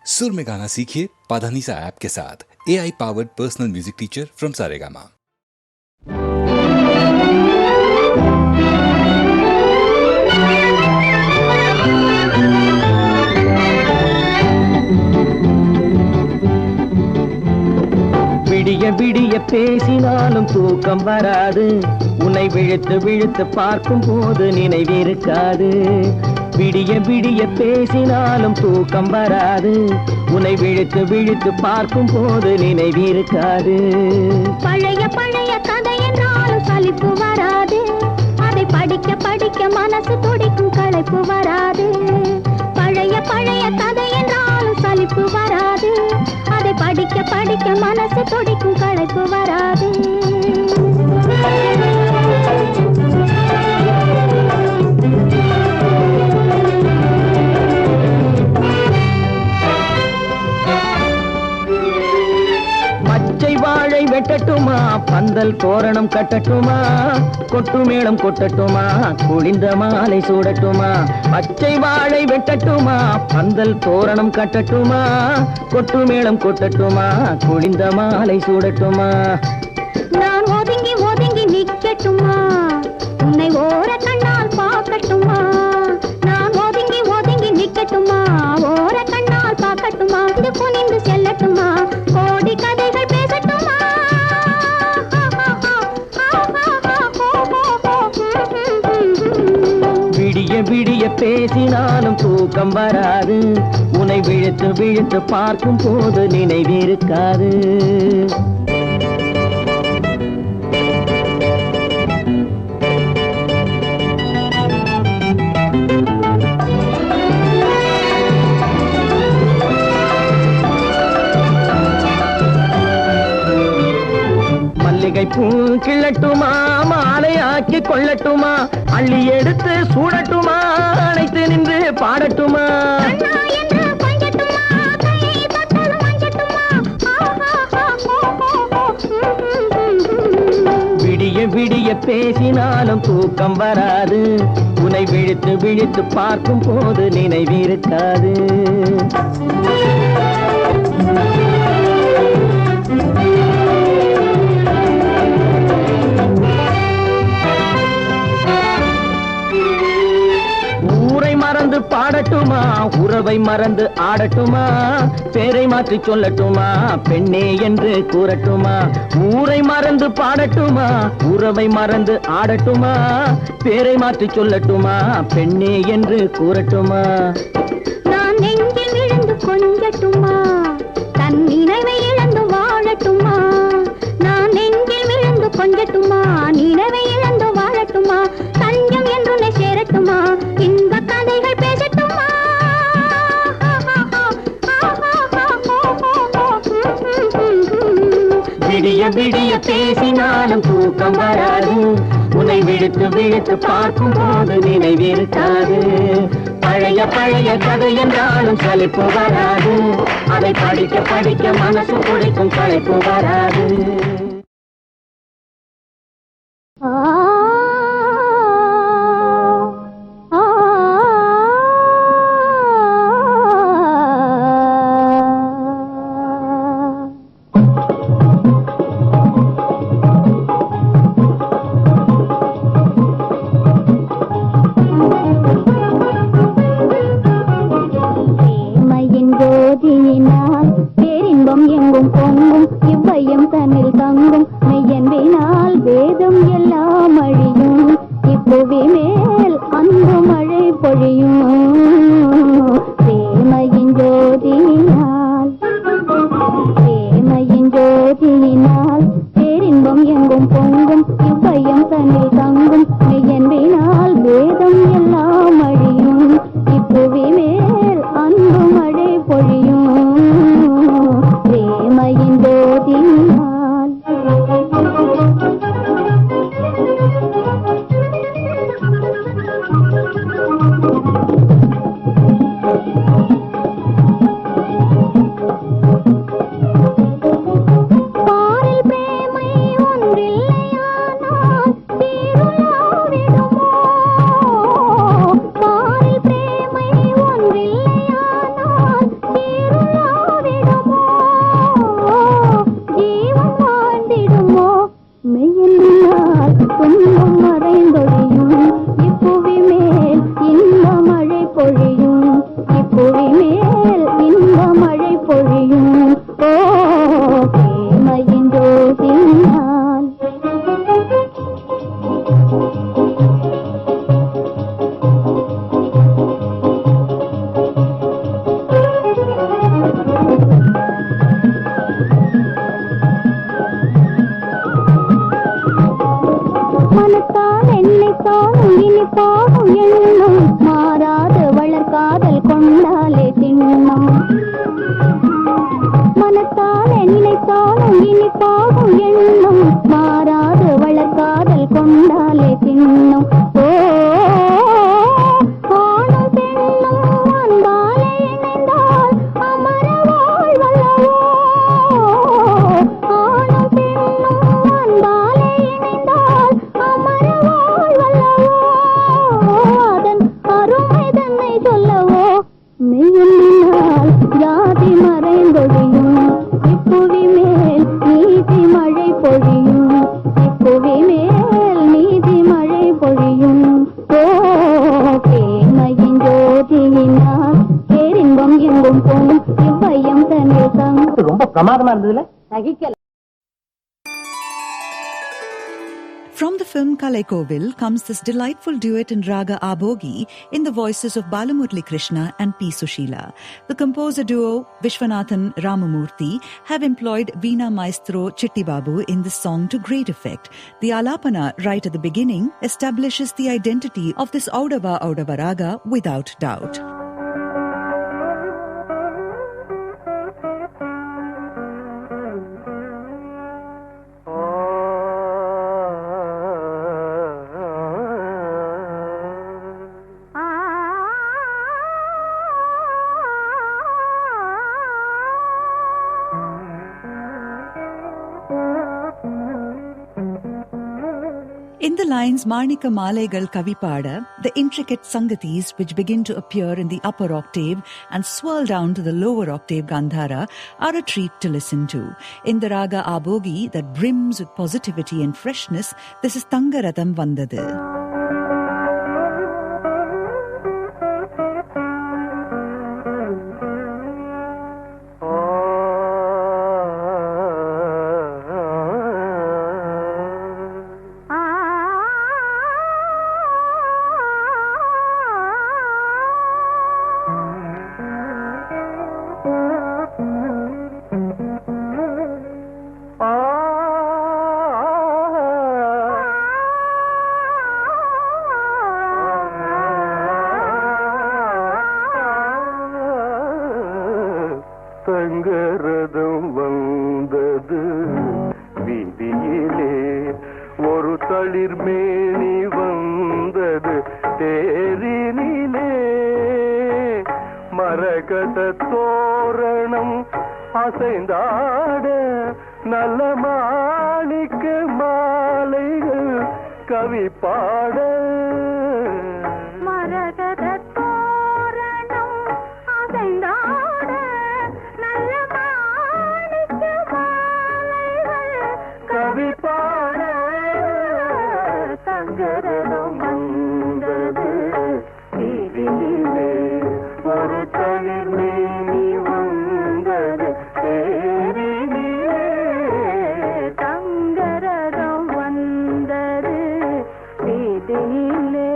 सुर में गाना सीखिए पाधानीसा ऐप के साथ। AI powered personal music teacher from Saregama. விடிய விடிய பேசினாலும் தூக்கம் வராது, உன்னை விழித்து விழித்து பார்க்கும் போது நினைவிருக்காது. விடிய விடிய பேசினாலும் தூக்கம் வராது, உன்னை விழித்து விழித்து பார்க்கும் போது நினைவிருக்காது. பழைய பழைய கதை என்றாலும் சலிப்பு வராது, அதை படிக்க படிக்க மனசு துடிக்கும் களைப்பு வராது. பழைய பழைய கதை என்றாலும் சலிப்பு வராது, அதை படிக்க படிக்க மனசு துடிக்கும் களைப்பு வராது. மச்சை வாழை வெட்டட்டுமா, பந்தல் தோரணம் கட்டட்டுமா, கொட்டு மேளம் கொட்டட்டுமா, குளிந்த மாலை சூடட்டுமா. பச்சை வாழை வெட்டட்டுமா, பந்தல் தோரணம் கட்டட்டுமா, கொட்டு மேளம் கொட்டட்டுமா, குளிந்த மாலை சூடட்டுமா. நான் ஒதுங்கி ஒதுங்கி நிக்கட்டுமா, உன்னை ஓர கண்ணால் பார்க்கட்டுமா. நான் ஒதுங்கி ஒதுங்கி நிக்கட்டுமா, ஓர கண்ணால் பார்க்கட்டுமா. இது குனிந்து செல்லட்டுமா, கோடி கதைகள் பேசட்டுமா. விடிய விடிய பேசினாலும் தூக்கம் வராது, உன்னை விழித்து விழித்து பார்க்கும் போது நினைவிருக்காது. மல்லிகை பூ கிள்ளட்டுமா, மாலையாக்கி கொள்ளட்டுமா, அள்ளி எடுத்து சூடட்டுமா, அணைத்து நின்று பாடட்டுமா. விடிய விடிய பேசினாலும் தூக்கம் வராது, உன்னை விழித்து விழித்து பார்க்கும் போது நினைவிருக்காது. மறந்து பாடட்டுமா, உறவை மறந்து ஆடட்டுமா, பேரை மாற்றி சொல்லட்டுமா, பெண்ணே என்று கூறட்டுமா. ஊரை மறந்து பாடட்டுமா, உறவை மறந்து ஆடட்டுமா, பேரை மாற்றி சொல்லட்டுமா, பெண்ணே என்று கூறட்டுமா. நான் நெஞ்சில் விழுந்து கொஞ்சட்டுமா, தன் நினைவை இழந்து வாழட்டுமா. நான் நெஞ்சில் விழுந்து கொஞ்சட்டுமா, நினைவை இழந்து வாழட்டுமா. தஞ்சம் என்று சேரட்டுமா, இன்ப கதைகள் பேசட்டுமா. விடிய விடிய பேசினாலும் தூக்கம் வராது, உன்னை விழித்து விழித்து பார்க்கும் போது நினைவிருக்காது. பழைய பழைய கதை என்றாலும் சலிப்பு வராது, அதை படிக்க படிக்க மனசு குடிக்கும் களைப்பு வராது. எங்கும் பொங்கும் இவ்வையும் தன்னில் தங்கும் மெய்யன்பினால் வேதம் எல்லாம் அழியும், இப்புவி மேல் அன்பு மழை பொழியும். பிரேமையின் ஜோதியினால் பிரேமையின் ஜோதியினால் பேரின்பம் எங்கும் பொங்கும் இவ்வையும் தன்னில் தங்கும் மெய்யன்பினால் வேதம் எல்லாம் அழியும், இப்புவி மேல் அன்பு மழை பொழியும். பிரேமையின் ஜோதியினால் போகும் எண்ணம் மாறாது வளர்காதல் கொண்டாலே தின்னும் ஓ ஆணும் பெண்ணும் அன்பாலே இணைந்தால் அமர வாழ்வல்லவோ ஆணும் பெண்ணும் அன்பாலே இணைந்தால் அமர வாழ்வல்லவோ அதன் அருமை தன்னை சொல்லவோ மெய்யொன்றினால் ஜாதி மறைந்தொழியும் இப்புவி மேல் நீதி மழை பொழியும் இப்புவி மேல் நீதி மழை பொழியும் ஓ தேமையின் ஜோதியினால் பேரின்பம் எங்கும் போகும் இவ்வையம் தன்னில் தங்கும் ரொம்ப பிரமாதமா இருந்ததுல சகிக்கல. From the film Kalaikovil comes this delightful duet in Raga Abogi in the voices of Balamurli Krishna and P. Sushila. The composer duo Vishwanathan Ramamurthy have employed Veena Maestro Chitti Babu in this song to great effect. The alapana right at the beginning establishes the identity of this Audava Audava Raga without doubt. In the lines Marnika Malegal Kavipada, the intricate sangatis which begin to appear in the upper octave and swirl down to the lower octave Gandhara are a treat to listen to. In the Raga Abogi that brims with positivity and freshness, this is Tangaratham Vandadu. தங்கரதம் வந்தது வீதியிலே ஒரு தளிர்மேனி வந்தது தேரினிலே மரகத தோரணம் அசைந்தாட நல்ல மாணிக்க மாலைகள் கவி பாட மரகத தோரணம் அசைந்தாட நல்ல மாணிக்க மாலைகள் கவி பாட தங்கரதம் வந்தது வீதியிலே ஒரு தளிர்மேனி வந்தது தேரினிலே தங்கரதம் வந்தது வீதியிலே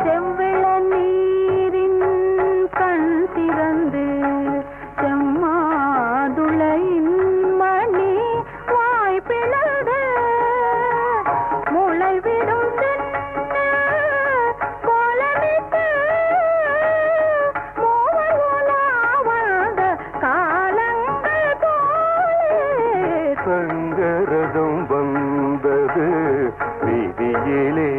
செவ்விள நீரின் கண் திறந்து செம்மாதுளையின் மணி வாய் பிளந்து முளைவிடும் கோலமிட்டு மூவர் உலாவாத காலங்கள் போலே சங்கரதம் வந்தது வீதியிலே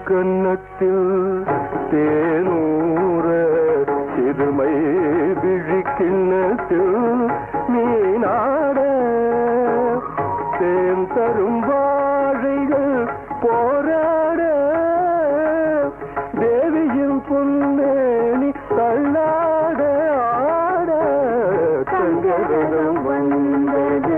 கன்னத்தில் தேனூர சிறுமை விழிக்கிண்ணத்தில் மீனாட தேன் தரும் வாழைகள் போராட தேவியின் பொன்னேனி தள்ளாட ஆட தங்கடம் வந்தது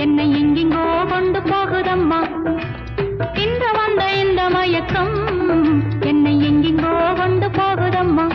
என்னை எங்கெங்கோ கொண்டு போகுதம்மா. இன்று வந்த இந்த மயக்கம் என்னை எங்கெங்கோ கொண்டு போகுதம்மா.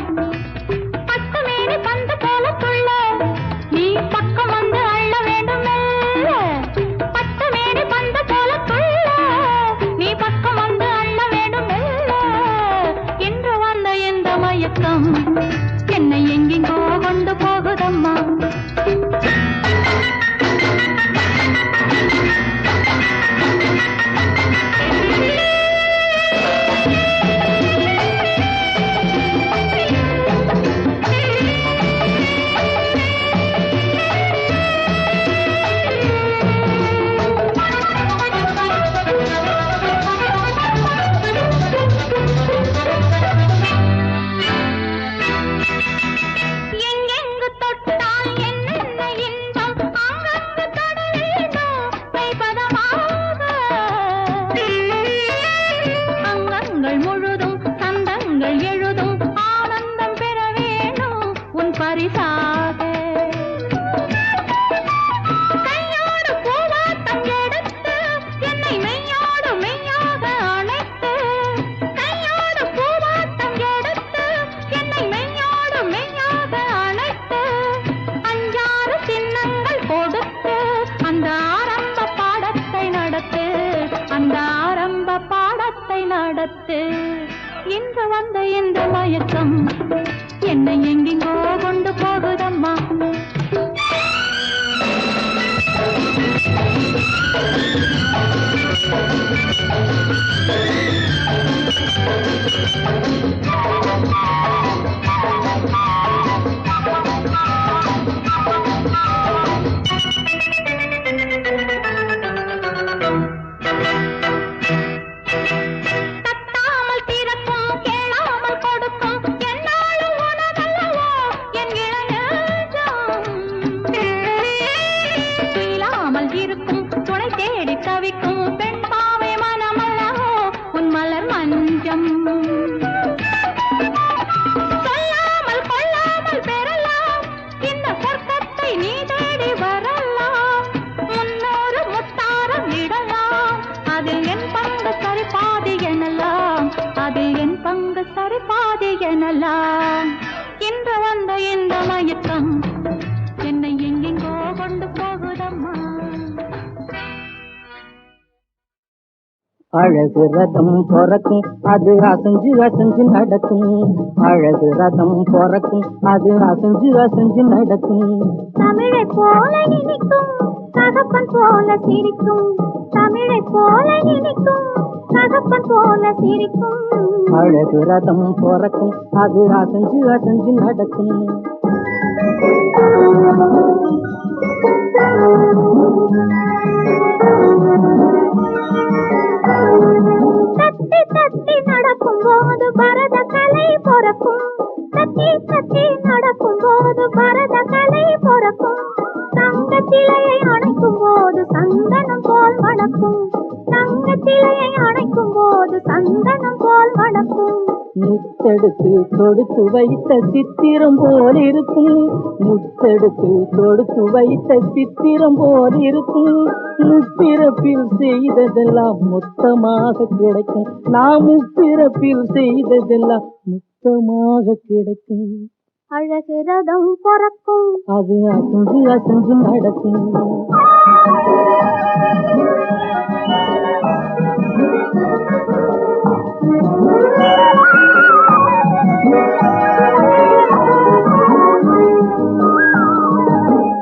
இன்று வந்த இந்த மயக்கம் என்னை எங்கெங்கோ கொண்டு போகுதம்மா. அழகு ரதம் பொறக்கும் அது அசைஞ்சு அசைஞ்சு நடக்கும். அழகு ரதம் பொறக்கும் அது அசைஞ்சு அசைஞ்சு நடக்கும். தமிழை போல இனிக்கும் தகப்பன் போல சிரிக்கும். தமிழை போல இனிக்கும் தகப்பன் போல சிரிக்கும். அழகு ரதம் பொறக்கும் அது அசைஞ்சு அசைஞ்சு நடக்கும். தத்தி தத்தி நடக்கும் போது பரத கலை பொறக்கும். தத்தி தத்தி நடக்கும் போது பரத கலை பொறக்கும். தங்க சிலையை அணைக்கும் போது சந்தனம் போல் மணக்கும். தங்க சிலையை அணைக்கும் போது சந்தனம் போல் மணக்கும். முத்தெடுத்து தொடுத்து வைத்த சித்திரம் போல் இருக்கும். முத்தெடுத்து தொடுத்து வைத்த சித்திரம் போல் இருக்கும். முப்பிறப்பில் செய்ததெல்லாம் மொத்தமாக கிடைக்கும். நாம் முப்பிறப்பில் செய்ததெல்லாம் மொத்தமாக கிடைக்கும். அழகு ரதம் பொறக்கும், அது அசைஞ்சு அசைஞ்சு நடக்கும்.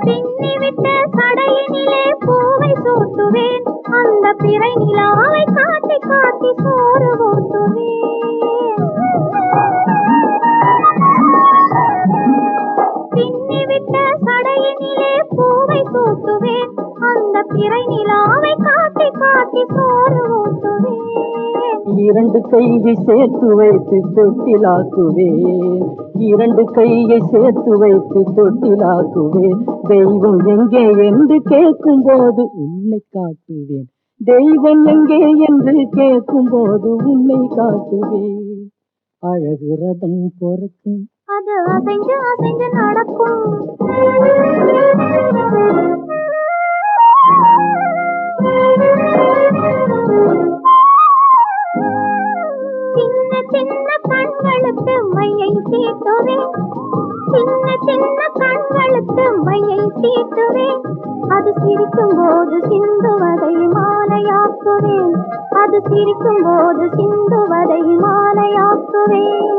பின்னிவிட்ட சடையினிலே பூவை சூட்டுவேன், அந்த பிறை நிலாவை காட்டி காட்டி சோறு ஊட்டுவேன். பின்னிவிட்ட சடையினிலே பூவை சூட்டுவேன், அந்த பிறை நிலாவை காட்டி காட்டி சோறு ஊட்டுவேன். இரண்டு கையை சேர்த்து வைத்து தொட்டிலாக்குவேன். இரண்டு கையை சேர்த்து வைத்து தொட்டிலாக்குவேன். தெய்வம் எங்கே என்று கேட்கும் போது உன்னை காட்டுவேன். தெய்வம் எங்கே என்று கேட்கும் போது உன்னை காட்டுவேன். அழகு ரதம் பொறக்கும், அது அசைஞ்சு அசைஞ்சு நடக்கும். சின்ன சின்ன கண்களுக்கு மையை தீட்டுவேன், சின்ன சின்ன கண்களுக்கு மையை தீட்டுவேன். அது சிரிக்கும் போது சிந்துவதை மாலையாக்குவேன், அது சிரிக்கும் போது சிந்துவதை மாலையாக்குவேன்.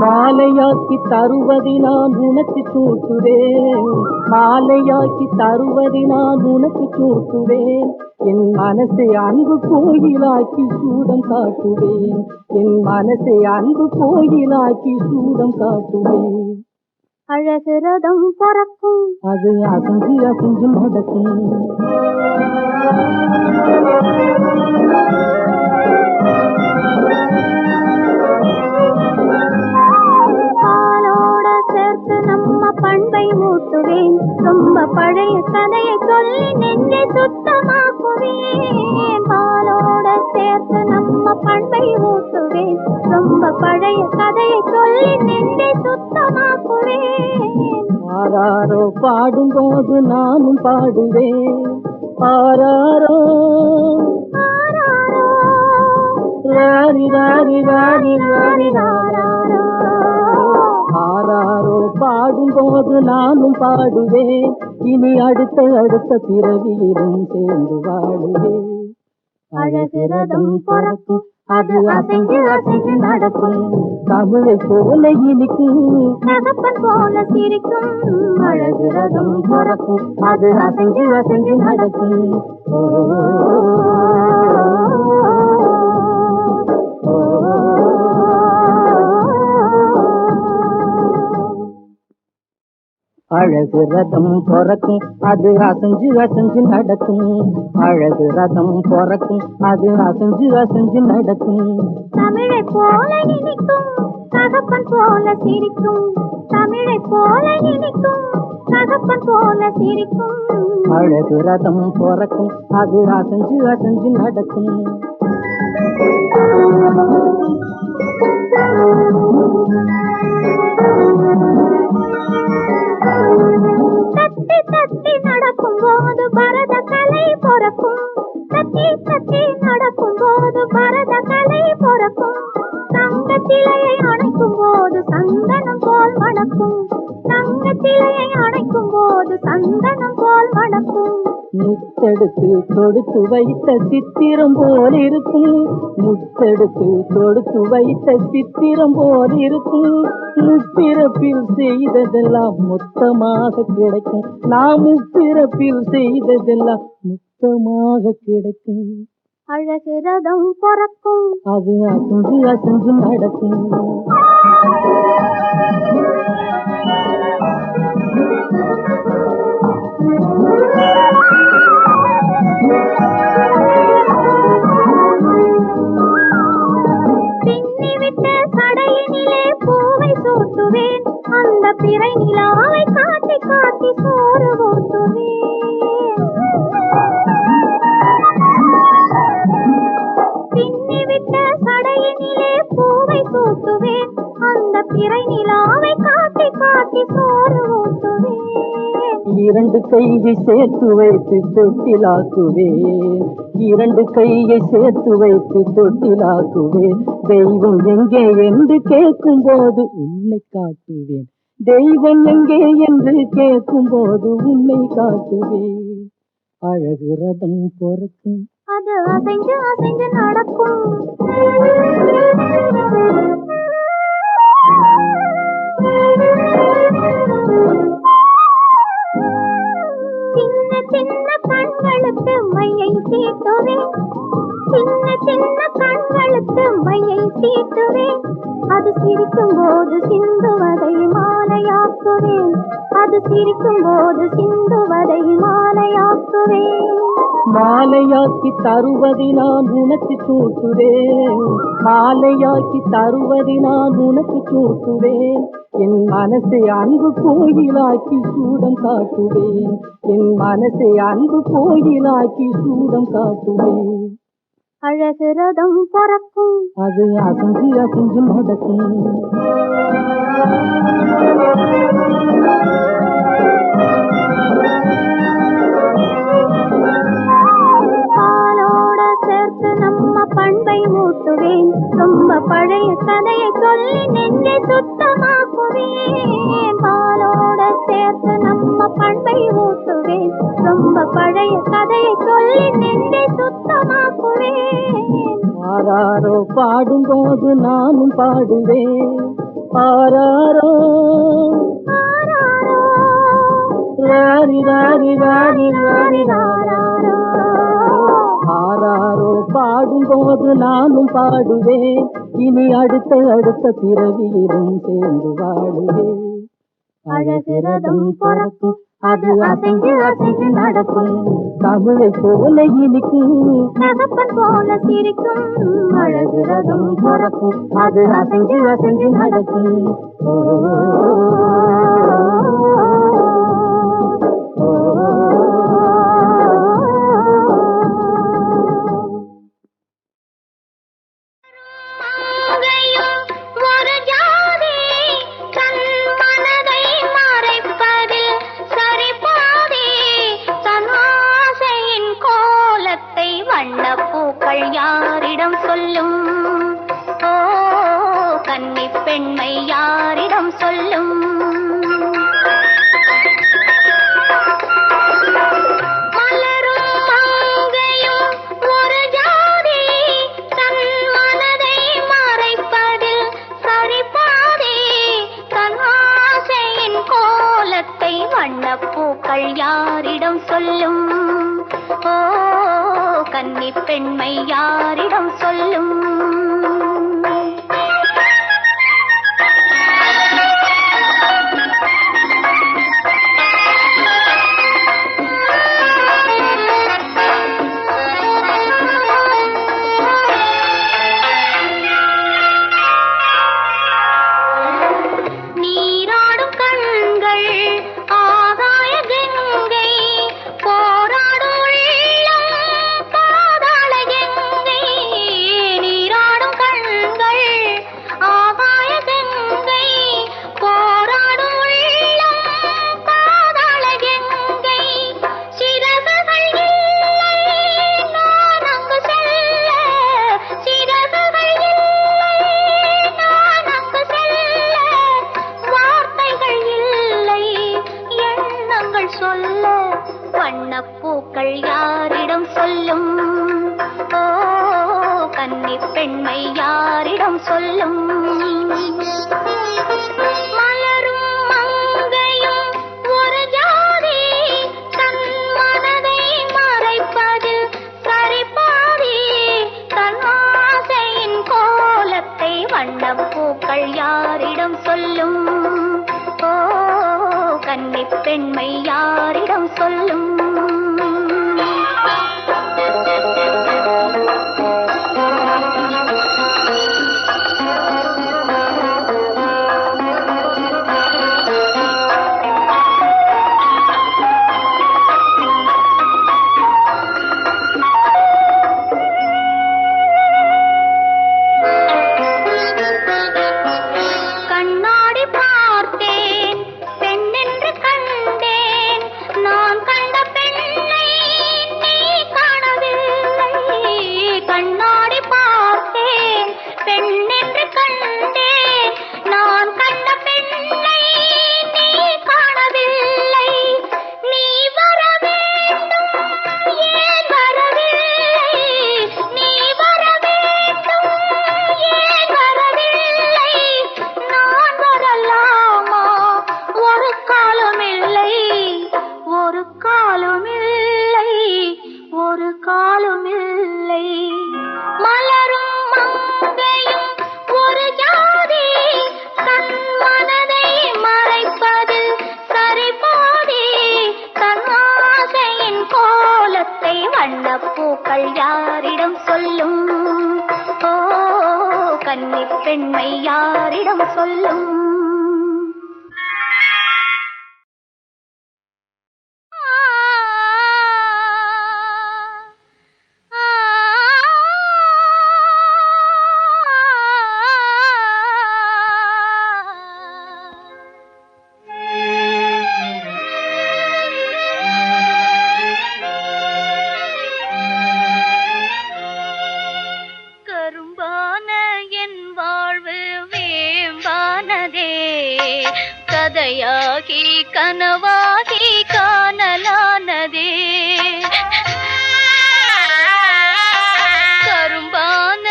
மாலையாக்கி தருவதை நான் உனக்கு சூட்டுவேன். மாலையாக்கி தருவதை நான் உனக்கு சூட்டுவேன். என் மனசை அன்பு கோயிலாக்கி சூடம் காட்டுவேன். என் மனசை அன்பு கோயிலாக்கி சூடம் காட்டுவேன். அழகு ரதம் பொறக்கும், அது அசைஞ்சு அசைஞ்சு நடக்கும். பாலோட சேர்த்து நம்ம பண்பை மூட்டுவேன், ரொம்ப பழைய கதையை சொல்லி நெஞ்சை சுத்தமாக்குவேன். பாலோட சேர்த்து நம்ம பண்பை ஊட்டுவேன், ரொம்ப பழைய கதையை சொல்லி நெஞ்சை சுத்தமாக்குவேன். ஆராரோ பாடும்போது நானும் பாடுவேன். ஆராரோ ஆராரோ ராரி ராரி ராரி ராரி ராராரோ. ஆராரோ பாடும்போது நானும் பாடுவேன். இனி அடுத்த அடுத்த பிறவியிலும் சேர்ந்து வாழுவேன். அழகு ரதம் பொறக்கும், அது அசைஞ்சு அசைஞ்சு நடக்கும். தமிழை போல இனிக்கும், தகப்பன் போல சிரிக்கும். அழகு ரதம் பொறக்கும், அது அசைஞ்சு அசைஞ்சு நடக்கும். ஓ, அழகு ரதம் பொறக்கும், அது அசைஞ்சு அசைஞ்சு நடக்கும். அழகு ரதம் பொறக்கும், அது அசைஞ்சு அசைஞ்சு நடக்கும். தமிழை போல இனிக்கும், தகப்பன் போல சிரிக்கும். தமிழை போல இனிக்கும், தகப்பன் போல சிரிக்கும். அழகு ரதம் பொறக்கும், அது அசைஞ்சு அசைஞ்சு நடக்கும். தட்டி தட்டி நடக்கும் போது பரத கலை பொறக்கும். தட்டி தட்டி நடக்கும் போது பரத கலை பொறக்கும். தங்க சிலையை அணைக்கும் போது சந்தனம் போல் மணக்கும். தங்க சிலையை அணைக்கும் போது சந்தனம் போல் மணக்கும். முத்தெடுத்து தொடுத்து வைத்த சித்திரம் போல் இருக்கும். முத்தெடுத்து தொடுத்து வைத்த சித்திரம் போல் இருக்கும். முப்பிறப்பில் செய்ததெல்லாம் மொத்தமாக கிடைக்கும். நாம் முப்பிறப்பில் செய்ததெல்லாம் மொத்தமாக கிடைக்கும். அழகு ரதம் பொறக்கும், அது அசைஞ்சு அசைஞ்சு நடக்கும். பின்னிவிட்ட சடையினிலே பூவை சூட்டுவேன், அந்த பிறை நிலாவை காட்டி காட்டி சோறு ஊட்டுவேன். பின்னிவிட்ட சடையினிலே பூவை சூட்டுவேன், சோறு ஊட்டுவேன். இரண்டு கையை சேர்த்து வைத்து தொட்டிலாக்குவேன், இரண்டு கையை சேர்த்து வைத்து தொட்டிலாக்குவேன். தெய்வம் எங்கே என்று கேட்கும் போது உன்னை காட்டுவேன், தெய்வம் எங்கே என்று கேட்கும் போது உன்னை காட்டுவேன். அழகு ரதம் பொறுக்கும், அது அசைஞ்சு அசைஞ்சு நடக்கும். சின்ன சின்ன கண்களுக்கு மையை தீட்டுவேன், சின்ன சின்ன கண்களுக்கு மையை தீட்டுவேன். அது சிரிக்கும் போது சிந்துவதை மாலையாக்குவேன், அது சிரிக்கும் போது சிந்துவதை மாலையாக்குவேன். மாலையாக்கி தருவதை நான் உனக்கு சூட்டுவேன், மாலையாக்கி தருவதை நான் உனக்கு சூட்டுவேன். என் மனசை அன்பு கோயிலாக்கி சூடம் காட்டுவேன், என் மனசை அன்பு கோயிலாக்கி சூடம் காட்டுவேன். அழகு ரதம் பறக்கும், அது அசைஞ்சு அசைஞ்சு நடக்கும். பாலோட சேர்த்து நம்ம பண்பை ஊட்டுவேன், ரொம்ப பழைய கதையை சொல்லி நெஞ்சை சுத்தமாக்குவேன். பாலோட சேர்த்து நம்ம பண்பை ஊட்டுவேன், ரொம்ப பழைய கதையை சொல்லி நெஞ்சை சுத்தமாக்குவேன். ஆராரோ பாடும்போது நானும் பாடுவேன், ஆராரோ ஆராரோ ராரி ராரி ராரி ராரி ராராரோ. ஆராரோ பாடும்போது நானும் பாடுவேன். இனி அடுத்த அடுத்த பிறவியிலும் சேர்ந்து வாழுவேன். அழகு ரதம் பறக்கும், அது அசைஞ்சு அசைஞ்சு நடக்கும். தமிழை போல இனிக்கும், தகப்பன் போல சிரிக்கும். அழகு ரதம் பறக்கும், அது அசைஞ்சு அசைஞ்சு நடக்கும். ஓ, ஒரு ஜாதி தன் மனதை மறைப்பதில் சரிபாதி, தன் ஆசையின் கோலத்தை வண்ணப்பூக்கள் யாரிடம் சொல்லும்? ஓ, கன்னி பெண்மை யாரிடம் சொல்லும்? பூக்கள் யாரிடம் சொல்லும்? ஓ, கன்னி பெண்மை யாரிடம் சொல்லும்? நீராடும் கண்கள் ஆகாய கங்கை, போராடும் உள்ளம் பாதாள கங்கை. நீராடும் கண்கள் ஆகாய கங்கை, போராடும் உள்ளம் பாதாள கங்கை. சிறகுகள் இல்லை நான் அங்கு செல்ல, சிறகுகள் இல்லை நான் அங்கு செல்ல. வார்த்தைகள் இல்லை எண்ணங்கள் சொல்ல, வண்ணப்பூக்கள் யாரிடம் சொல்லும்? ஓ, கன்னி பெண்மை யாரிடம் சொல்லும்? மலரும் மங்கையும் ஒரு ஜாதி தன் மனதை மறைப்பதில் சரிபாதி, தன் ஆசையின் கோலத்தை வண்ணப்பூக்கள் யாரிடம் சொல்லும்? ஓ, கன்னி பெண்மை யாரிடம் சொல்லும்? கண்ணாடி பார்த்தேன் பெண் பெண்மை யாரிடம் சொல்லும்? கதையாகி கனவாகி காணலானதே கரும்பான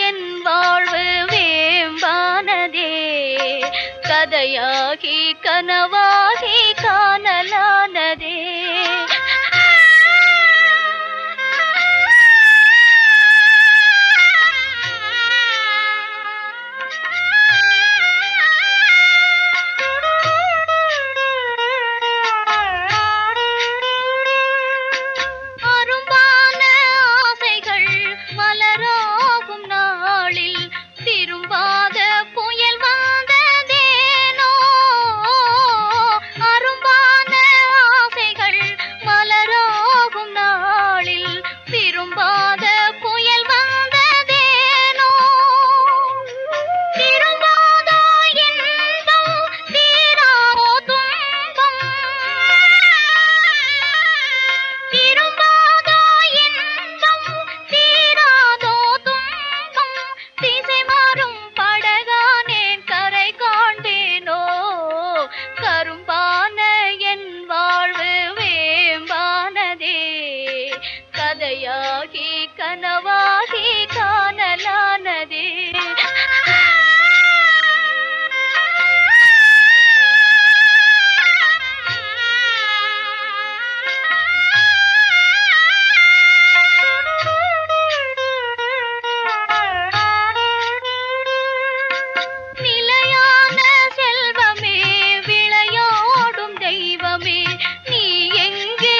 என் வாழ்வு வேம்பானதே கதையாகி கனவாகி காணலானதே கதையாகி கனவாகி காணலானதே நிலையான செல்வமே விளையாடும் தெய்வமே நீ எங்கே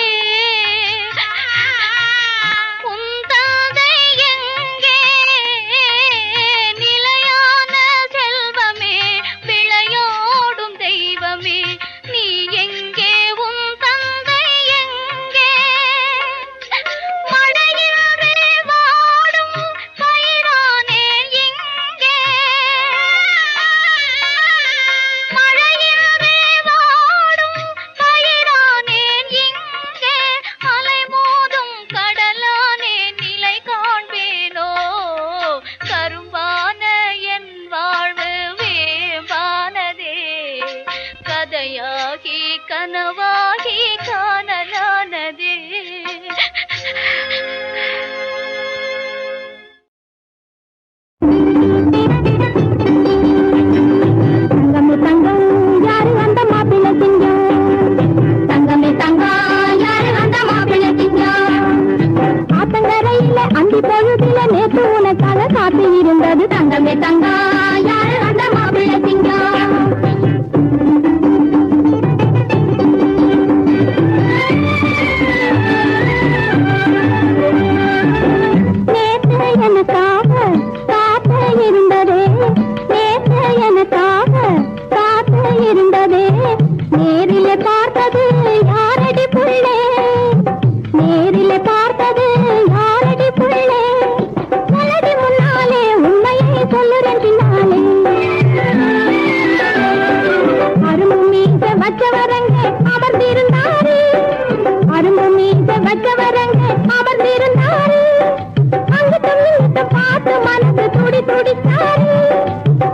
கதையாகி கனவாகி காணலானதே தங்கமே தங்கம் யாரு அந்த மாப்பிள்ளை சிங்கம்? தங்கமே தங்கம் யாரு அந்த மாப்பிள்ளை சிங்கம்? ஆத்தங்கரையில அந்தி பொழுதில நேற்று உனக்காக காத்து இருந்தது தங்கமே தங்கம் யாரு அந்த மாப்பிள்ளை சிங்கம்? எனக்காக காத்து இருந்ததே நேற்று எனக்காக காத்து இருந்ததே நேரிலே பார்த்தது யாரடி புள்ளே நேரிலே பார்த்தது யாரடி புள்ளே உனது முன்னாலே உண்மையை சொல்லுறேன் அரும்பு மீச வச்சவரங்க அமர்ந்திருந்தாரு அரும்பு மீச வச்சவரங்க அமர்ந்திருந்தாரு பார்த்து மனசு துடி துடித்தாரு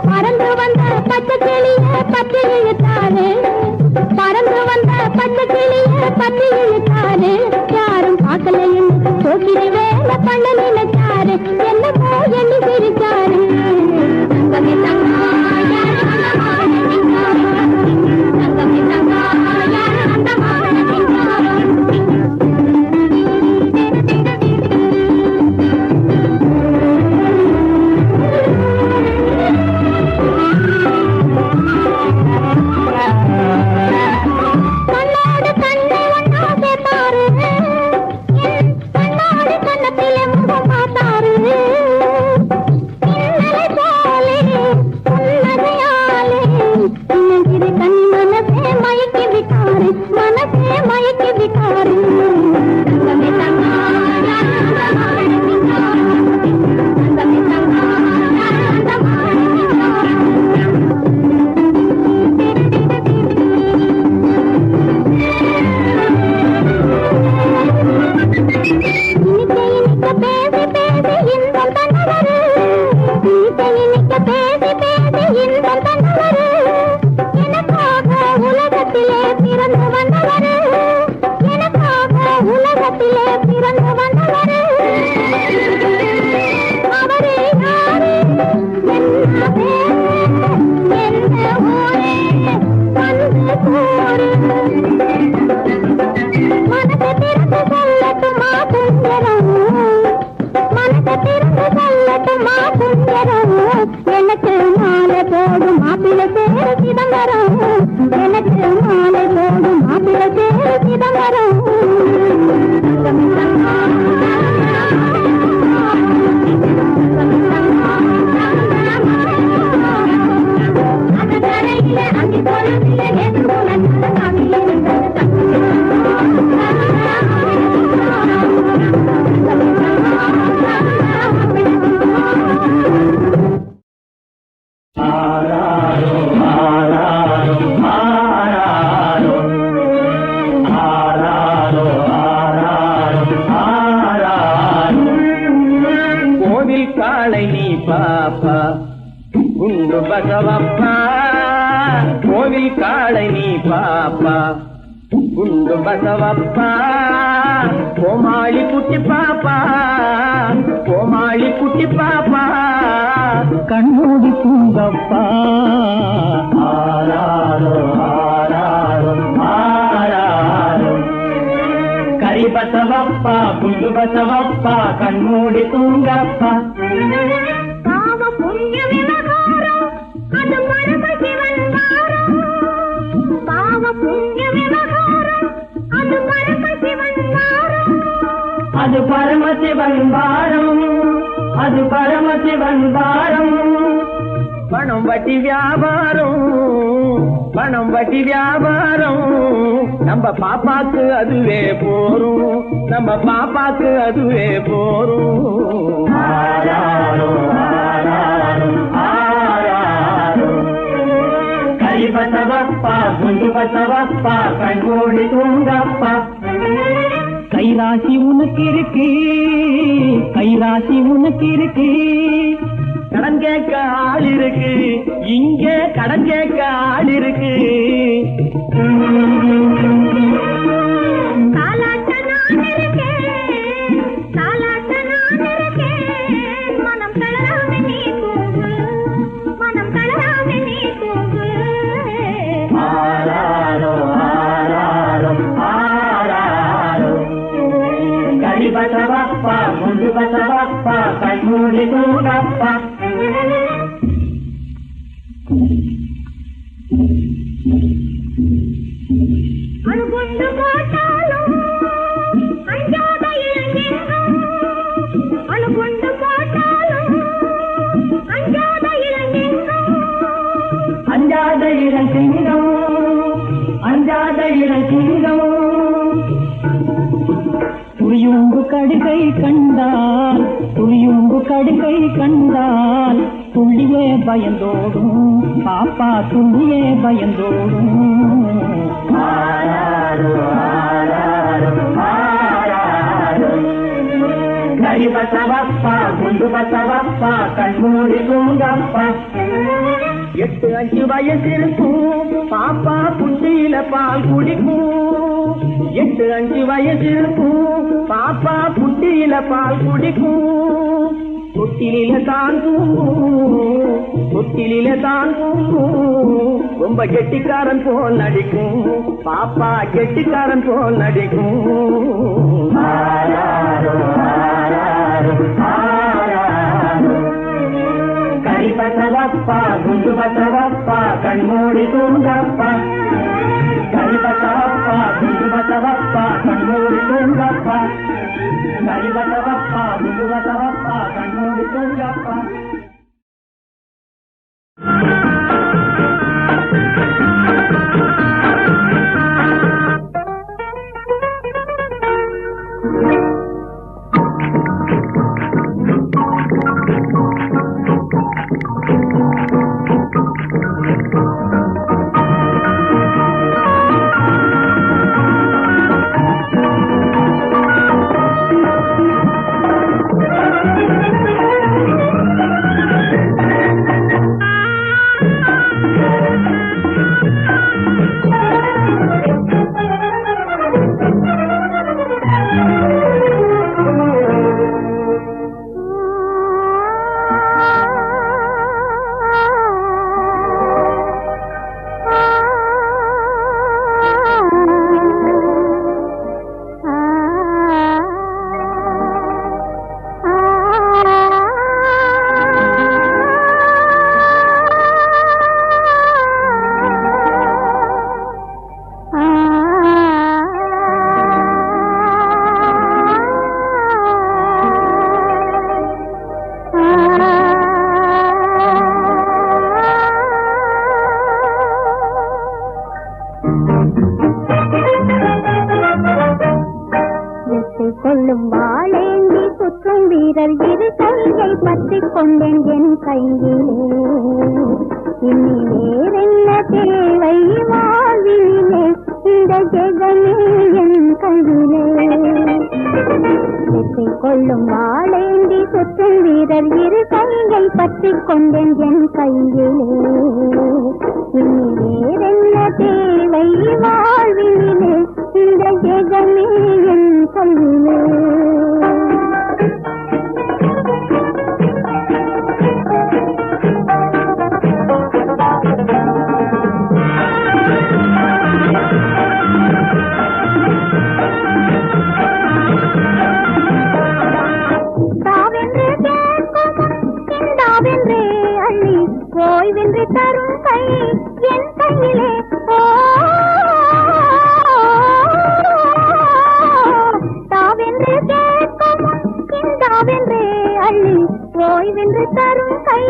பறந்து வந்த பச்சை கிளிய பச்சை இழுத்தாரு பறந்து வந்த பச்சை கிளிய பச்சை இழுத்தாரு யாரும் பார்க்கலையும் போக்கிரி வேலை பண்ண நினைச்சாரு என்னமோ எண்ணி சிரிச்சாரு தங்கமே தங்கா யாரு அந்த மாப்பிள்ளை சிங்கம்? தங்கமே தங்கா யாரு அந்த மாப்பிள்ளை சிங்கம்? கண்ணாடு கண்ணத்திலே முகம் பார்த்தாரு விட்டாரு மனசே மயக்கி விட்டாரு தங்கமே தங்கா தங்கமே தங்கா பேசி பேசி இன்பம் தந்தவரு இனிக்க பேசி பேசி இன்பம் தந்தவரு எனக்காக உலகத்திலே பிறந்து வந்தவரு எனக்காக உலகத்திலே பிறந்து வந்தவரு அவரே யாரு என்ன பேரு என்ன ஊரே வந்து கூறு மனசை திறந்து சொல்லட்டுமா சுந்தரம் மனசை திறந்து சொல்லட்டுமா சுந்தரம் எனக்கு மாலை போடும் மாப்பிள்ளை சேரு சிதம்பரம் எனக்கு மாலை போடும் மாப்பிள்ளை சேரு சிதம்பரம் அந்த கரையில அங்கே போனதில்லை நேற்று போன கோவில் காளை நீ பாப்பா குண்டு பசவப்பா கோவில் காளை நீ பாப்பா குண்டு பசவப்பா கோமாளி குட்டி பாப்பா கோமாளி குட்டி பாப்பா கண்மூடி பூங்கப்பா ஆராரோ ஆராரோ ஆராரோ கரி பசவப்பா குண்டு பசவப்பா கண்மூடி தூங்கப்பா பாவ புண்ணிய விவகாரம் அது பரம சிவன் வாரம் பாவ புண்ணிய விவகாரம் அது பரம சிவன் வாரம் அது பரமசிவன் வாரம் அது பரமசிவன் வாரம் பணம் வட்டி வியாபாரம் பணம் வட்டி வியாபாரம் நம்ம பாப்பாக்கு அதுவே போரும் நம்ம பாப்பாக்கு அதுவே போரும் ஆராரோ ஆராரோ ஆராரோ கரி பசவப்பா குண்டு பசவப்பா கண்மூடி தூங்கப்பா கைராசி உனக்கு இருக்கு கைராசி உனக்கு இருக்கு கடன் கேட்க ஆள் இருக்கு இங்க கடன் கேட்க ஆள் இருக்கு காலாட்ட நான் இருக்கேன் காலாட்ட நான் இருக்கேன் மனம் தளராம நீ தூங்கு மனம் தளராம நீ தூங்கு ஆராரோ ஆராரோ ஆராரோ கரி பசவப்பா முண்டு பசவப்பா கண்மூடி தூங்கப்பா அணுகுண்டு போட்டாலும் அஞ்சாத இளைஞர்கள் அணுகுண்டு போட்டாலும் அஞ்சாத இளைஞர்கள் அஞ்சாத இளசிங்கம் அஞ்சாத இளசிங்கம் துளியும்பு கடுகை கண்டால் துளியும்பு கடுகை கண்டால் துள்ளியே பயந்தோடும் பாப்பா துள்ளியே பயந்தோடும் ஆராரோ ஆராரோ ஆராரோ கரி பசவப்பா குண்டு பசவப்பா கண்மூடி தூங்கப்பா 8-5 வயசு இருக்கும் பாப்பா புண்டியில பால் குடிக்கும் 8-5 வயசு இருக்கும் பாப்பா புண்டியில பால் குடிக்கும் தொட்டிலில தான் தூங்கும் தொட்டிலில தான் தூங்கும் ரொம்ப கெட்டிக்காரன் போல் நடிக்கும் பாப்பா கெட்டிக்காரன் போல் நடிக்கும் ஆராரோ ஆராரோ ஆராரோ கரி பசவப்பா குண்டு பசவப்பா கண்மூடி தூங்கப்பா கரி பசவப்பா குண்டு பசவப்பா கண்மூடி தூங்கப்பா கரி பசவப்பா குண்டு பசவப்பா கண்மூடி தூங்கப்பா கொண்டேன் என் கையிலே. இனி வேறென்ன தேவை வாழ்விலே, இந்த ஜெகமே என் கையிலே. வெற்றி கொள்ளும் வாழேந்தி சுற்றும் வீரர் இரு கையை பற்றி கொண்டேன் என் கையிலே. இனி வேறென்ன தேவை வாழ்விலே, இந்த ஜெகமே என் கையிலே. ஓய்வின்றி தரும் கை என் கையிலே. தாவென்று கேட்கும் இந்தாவென்றே அள்ளி ஓய்வின்றி தரும் கை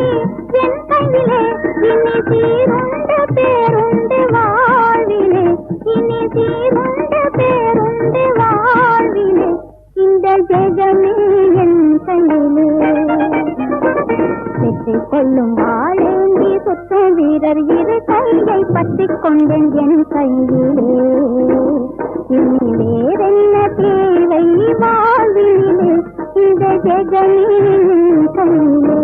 என் கையிலே. இனி சீருண்டு பேருண்டு வாழ்விலே, இனி சீருண்டு பேருண்டு வாழ்விலே, இந்த ஜெகமே என் கையிலே. வெற்றி கொள்ளும் வாழேந்தி சுற்றும் வீரர் இரு கையை பற்றி கொண்டேன் என் கையிலே. இனி வேறென்ன தேவை வாழ்விலே, இந்த ஜெகமே என் கையிலே.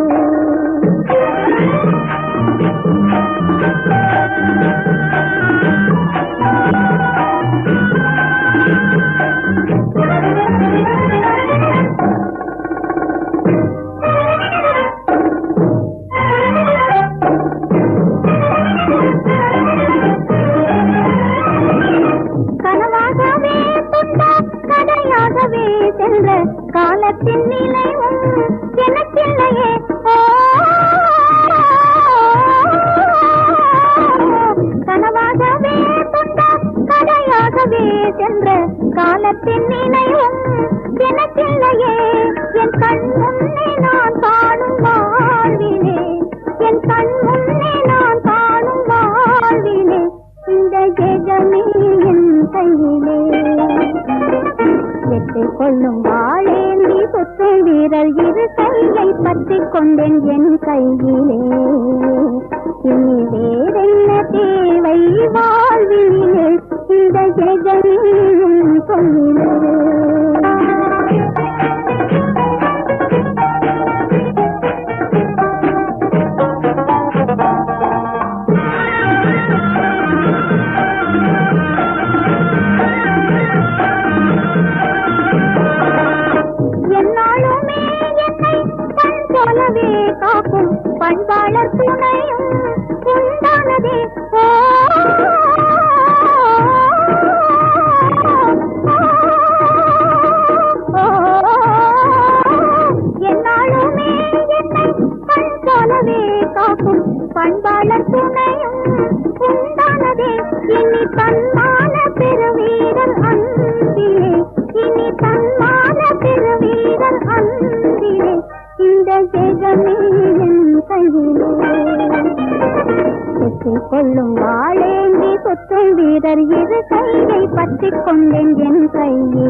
கதையாகவே சென்ற காலத்தின் நினைவும் எனக்கில்லையே. கனவாகவே கொண்ட கதையாகவே சென்ற காலத்தின் நினைவும் எனக்கில்லையே. என் கண் முன்னே நான் காணும் வாழ்விலே, என் கண் முன்னே நான் காணும் வாழ்விலே, இந்த ஜெகமே என் கையிலே. வெற்றி கொள்ளும் வாழேந்தி சுற்றும் வீரர் இரு கையை பற்றி கொண்டேன் என் கையிலே. இனி வேறென்ன தேவை வாழ்விலே, இந்த ஜெகமே என் கையிலே. காக்கும் பண்பாளர் துணையும் உண்டானதே. என்னாலுமே என்னை கண் போலவே காக்கும் பண்பாளர் துணையும் உண்டானதே. இனி தன்மான பெருவீரர் அன்பிலே, இனி தன்மான பெருவீரர் அன்பிலே, இந்த ஜெகமே என் கையிலே. வெற்றி கொள்ளும் வாழேந்தி சுற்றும் வீரர் இரு கையை பற்றி கொண்டேன் என் கையிலே.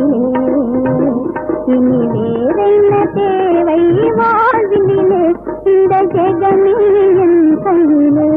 இனி வேறென்ன தேவை வாழ்விலே, இந்த ஜெகமே என் கையிலே.